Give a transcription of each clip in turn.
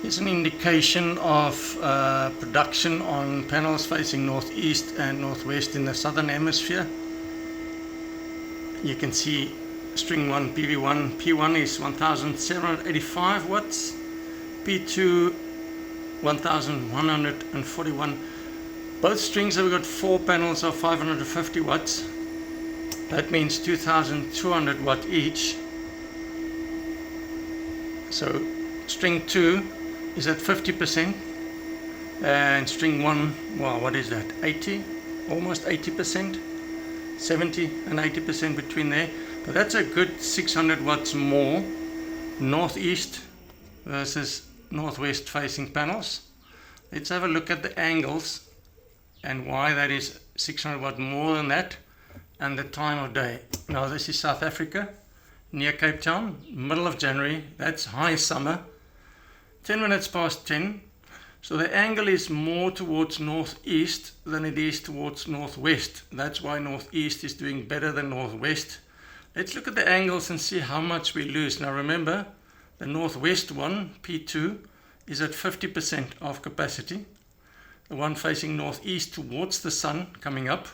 Here's an indication of production on panels facing northeast and northwest in the southern hemisphere. You can see string 1 PV1, P1 is 1785 watts, P2 1141. Both strings have got 4 panels of 550 watts. That means 2200 watt each. So string 2 is at 50%, and string 1, well, what is that, 80, almost 80%, 70 and 80% between there. But that's a good 600 watts more northeast versus northwest facing panels. Let's have a look at the angles and why that is 600 watt more than that, and the time of day. Now this is South Africa, near Cape Town, middle of January. That's high summer, 10 minutes past 10. So the angle is more towards northeast than it is towards northwest. That's why northeast is doing better than northwest. Let's look at the angles and see how much we lose. Now remember, the northwest one, P2, is at 50% of capacity. The one facing northeast towards the sun coming up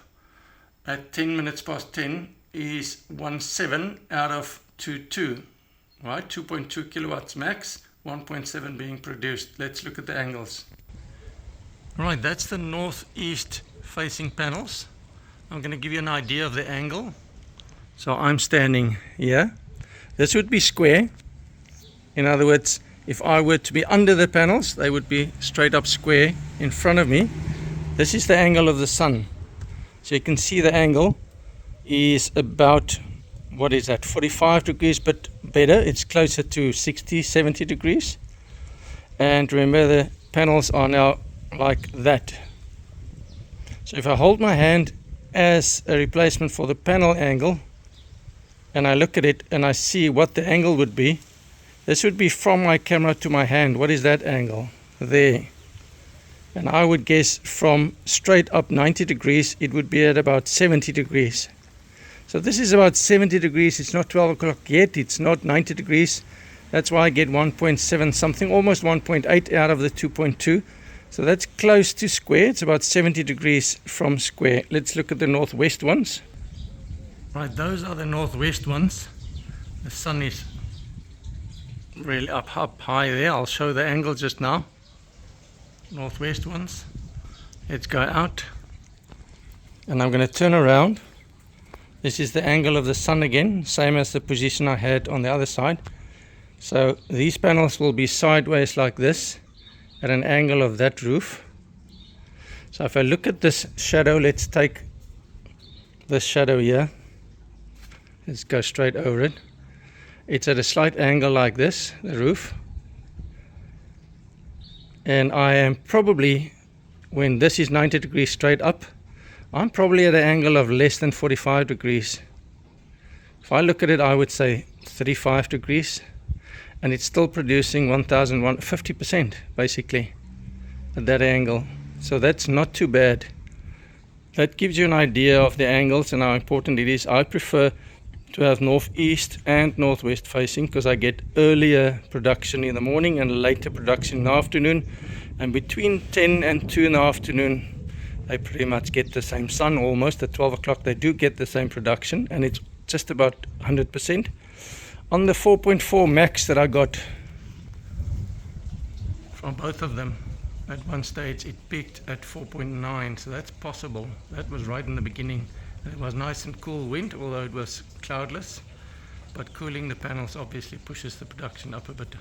at 10 minutes past 10 is 1.7 out of 2.2, right? 2.2 kilowatts max, 1.7 being produced. Let's look at the angles. Right, that's the northeast facing panels. I'm going to give you an idea of the angle. So I'm standing here. This would be square. In other words, if I were to be under the panels, they would be straight up square in front of me. This is the angle of the sun. So you can see the angle is about, what is that, 45 degrees, but better. It's closer to 60, 70 degrees. And remember, the panels are now like that. So if I hold my hand as a replacement for the panel angle, and I look at it and I see what the angle would be, this would be from my camera to my hand. What is that angle? There. And I would guess from straight up 90 degrees, it would be at about 70 degrees. So this is about 70 degrees. It's not 12 o'clock yet. It's not 90 degrees. That's why I get 1.7 something, almost 1.8 out of the 2.2. So that's close to square. It's about 70 degrees from square. Let's look at the northwest ones. Right, those are the northwest ones. The sun is really up high there. I'll show the angle just now. Northwest ones. Let's go out. And I'm going to turn around. This is the angle of the sun again, same as the position I had on the other side. So these panels will be sideways like this at an angle of that roof. So if I look at this shadow, let's take this shadow here. Let's go straight over it. It's at a slight angle like this, the roof. And I am probably, when this is 90 degrees straight up, I'm probably at an angle of less than 45 degrees. If I look at it, I would say 35 degrees. And it's still producing 50% basically at that angle. So that's not too bad. That gives you an idea of the angles and how important it is. I prefer to have northeast and northwest facing because I get earlier production in the morning and later production in the afternoon. And between 10 and 2 in the afternoon, they pretty much get the same sun almost. At 12 o'clock they do get the same production, and it's just about 100%. On the 4.4 max that I got from both of them, at one stage it peaked at 4.9, so that's possible. That was right in the beginning. And it was nice and cool wind, although it was cloudless. But cooling the panels obviously pushes the production up a bit.